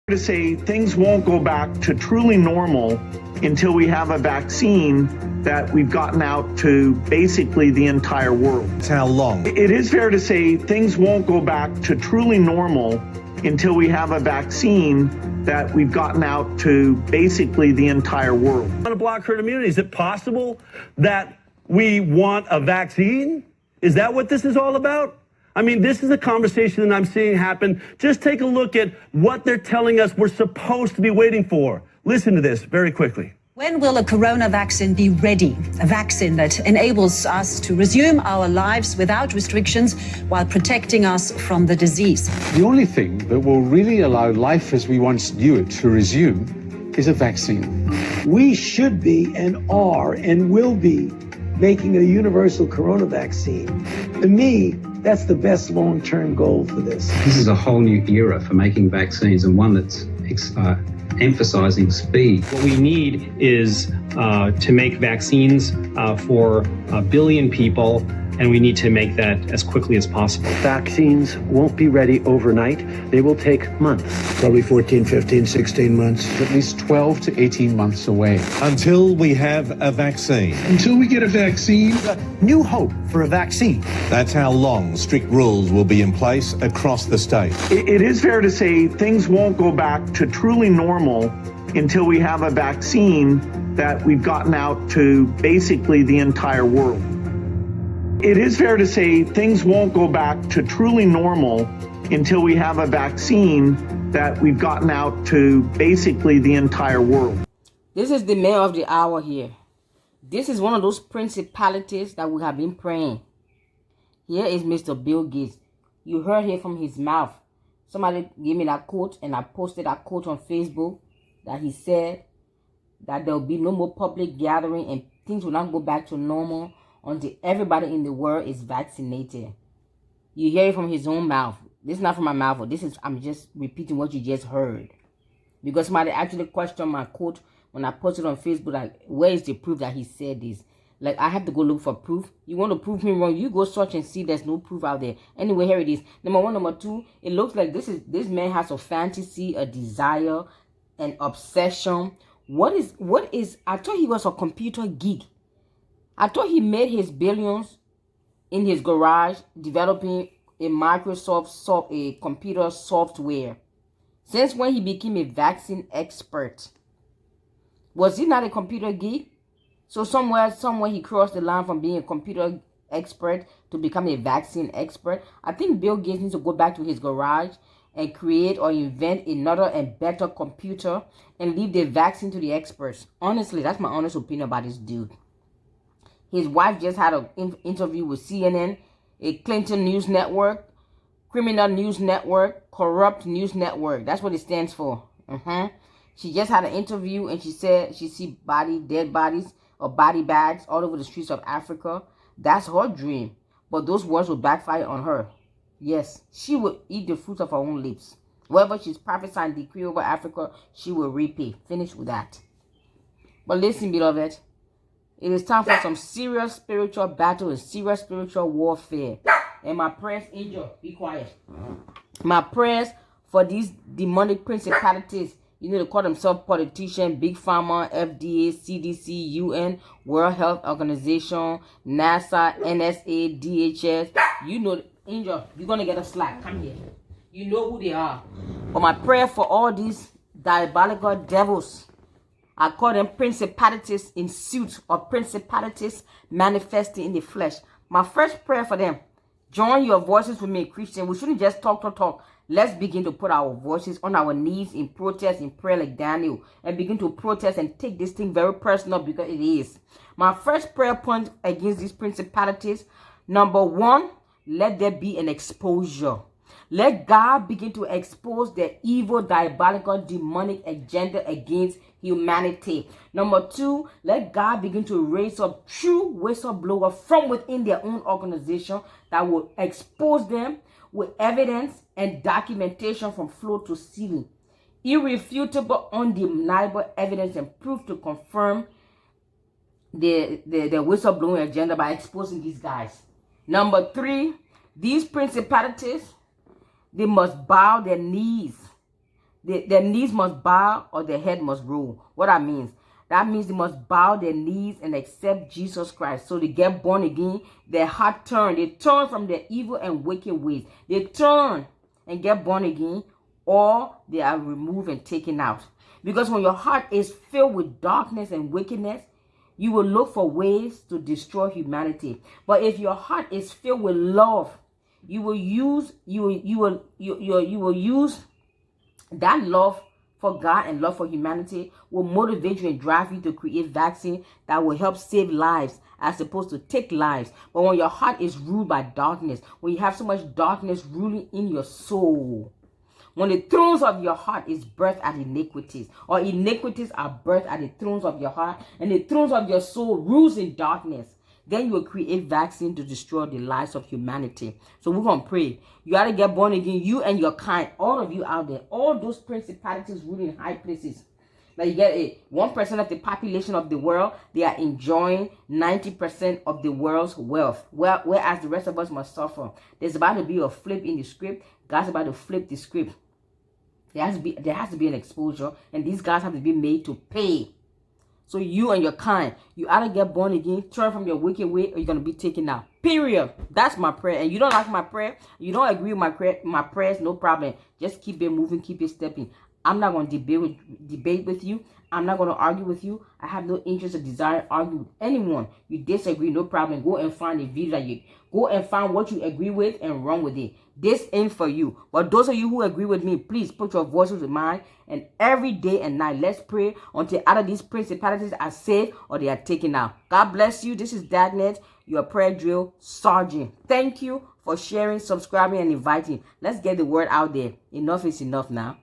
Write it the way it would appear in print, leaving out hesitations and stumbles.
To say things won't go back to truly normal until we have a vaccine that we've gotten out to basically the entire world. How long? It is fair to say things won't go back to truly normal until we have a vaccine that we've gotten out to basically the entire world. Want to block herd immunity? Is it possible that we want a vaccine? Is that what this is all about? I mean, this is a conversation that I'm seeing happen. Just take a look at what they're telling us we're supposed to be waiting for. Listen to this very quickly. When will a corona vaccine be ready? A vaccine that enables us to resume our lives without restrictions while protecting us from the disease. The only thing that will really allow life as we once knew it to resume is a vaccine. We should be and are and will be making a universal corona vaccine. To me, that's the best long-term goal for this. This is a whole new era for making vaccines, and one that's emphasizing speed. What we need is to make vaccines for 1 billion people, and we need to make that as quickly as possible. Vaccines won't be ready overnight. They will take months. Probably 14, 15, 16 months. At least 12 to 18 months away. Until we have a vaccine. Until we get a vaccine. New hope for a vaccine. That's how long strict rules will be in place across the state. It is fair to say things won't go back to truly normal until we have a vaccine that we've gotten out to basically the entire world. It is fair to say things won't go back to truly normal until we have a vaccine that we've gotten out to basically the entire world. This is the man of the hour here. This is one of those principalities that we have been praying. Here is Mr. Bill Gates. You heard here from his mouth. Somebody gave me that quote, and I posted that quote on Facebook, that he said that there will be no more public gathering and things will not go back to normal until everybody in the world is vaccinated. You hear it from his own mouth. This is not from my mouth. I'm just repeating what you just heard. Because somebody actually questioned my quote when I posted on Facebook, like, where is the proof that he said this? Like, I have to go look for proof. You want to prove me wrong, you go search and see there's no proof out there. Anyway, here it is. Number one. Number two, it looks like this man has a fantasy, a desire, an obsession. What is, I thought he was a computer geek. I thought he made his billions in his garage developing a a computer software. Since when he became a vaccine expert? Was he not a computer geek? So somewhere he crossed the line from being a computer expert to become a vaccine expert. I think Bill Gates needs to go back to his garage and create or invent another and better computer and leave the vaccine to the experts. Honestly, that's my honest opinion about this dude. His wife just had an interview with CNN, a Clinton news network, criminal news network, corrupt news network. That's what it stands for. She just had an interview, and she said she see dead bodies or body bags all over the streets of Africa. That's her dream. But those words will backfire on her. Yes, she will eat the fruit of her own lips. Wherever she's prophesying decree over Africa, she will reap it. Finish with that. But listen, beloved. It is time for some serious spiritual battle and serious spiritual warfare. And my prayers, Angel, be quiet. My prayers for these demonic principalities, they call themselves politicians, big pharma, FDA, CDC, UN, World Health Organization, NASA, NSA, DHS. Angel, you're going to get a slap. Come here. You know who they are. But my prayer for all these diabolical devils, I call them principalities in suit, or principalities manifesting in the flesh. My first prayer for them, join your voices with me, Christian. We shouldn't just talk. Let's begin to put our voices on our knees in protest, in prayer like Daniel, and begin to protest and take this thing very personal, because it is. My first prayer point against these principalities, number one, let there be an exposure. Let God begin to expose the evil, diabolical, demonic agenda against humanity. Number two, let God begin to raise up true whistleblowers from within their own organization that will expose them with evidence and documentation from floor to ceiling. Irrefutable, undeniable evidence and proof to confirm the whistleblowing agenda by exposing these guys. Number three, these principalities, they must bow their knees Their knees must bow or their head must roll. What that means? That means they must bow their knees and accept Jesus Christ. So they get born again. Their heart turn. They turn from their evil and wicked ways. They turn and get born again, or they are removed and taken out. Because when your heart is filled with darkness and wickedness, you will look for ways to destroy humanity. But if your heart is filled with love, you will use that love for God and love for humanity will motivate you and drive you to create vaccine that will help save lives as opposed to take lives. But when your heart is ruled by darkness, when you have so much darkness ruling in your soul, when the thrones of your heart is birthed at iniquities, or iniquities are birthed at the thrones of your heart, and the thrones of your soul rules in darkness, then you will create vaccine to destroy the lives of humanity. So we're going to pray. You got to get born again, you and your kind, all of you out there, all those principalities ruling in high places. Now you get 1% of the population of the world, they are enjoying 90% of the world's wealth, whereas the rest of us must suffer. There's about to be a flip in the script. God's about to flip the script. There has to be an exposure, and these guys have to be made to pay. So you and your kind, you either get born again, turn from your wicked way, or you're going to be taken out. Period. That's my prayer. And you don't like my prayer, you don't agree with my prayers, no problem. Just keep it moving, keep it stepping. I'm not going to debate with you. I'm not going to argue with you. I have no interest or desire to argue with anyone. You disagree, no problem. Go and find a video that you go and find what you agree with and run with it. This ain't for you. But those of you who agree with me, please put your voices with mine. And every day and night, let's pray until either these principalities are saved or they are taken out. God bless you. This is Dagnet, your prayer drill sergeant. Thank you for sharing, subscribing, and inviting. Let's get the word out there. Enough is enough now.